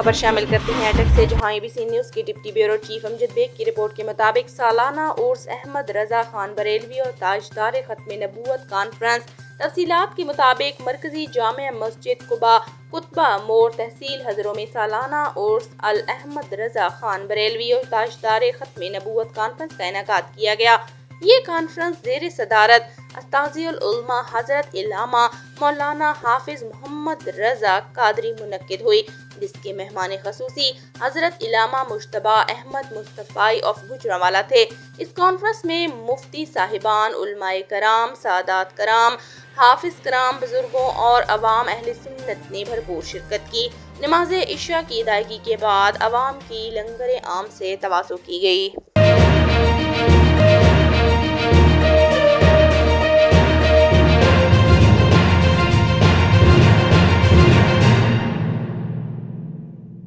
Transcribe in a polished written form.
خبر شامل کرتے ہیں اٹک سے، جہاں ABC نیوز کی ڈپٹی بیورو چیف امجد بیگ کی رپورٹ کے مطابق سالانہ عرس احمد رضا خان بریلوی اور تاجدار ختم نبوت کانفرنس۔ تفصیلات کے مطابق مرکزی جامع مسجد قباء کتبہ موڑ تحصیل ہزروں میں سالانہ عرس احمد رضا خان بریلوی اور تاجدار ختم نبوت کانفرنس کا انعقاد کیا گیا۔ یہ کانفرنس زیر صدارت استاذی العلماء حضرت علامہ مولانا حافظ محمد رضا قادری منعقد ہوئی، جس کے مہمان خصوصی حضرت علامہ مجتبیٰ احمد مصطفی آف گوجرانوالہ تھے۔ اس کانفرنس میں مفتی صاحبان، علماء کرام، سادات کرام، حافظ کرام، بزرگوں اور عوام اہل سنت نے بھرپور شرکت کی۔ نماز عشاء کی ادائیگی کے بعد عوام کی لنگر عام سے تواصل کی گئی۔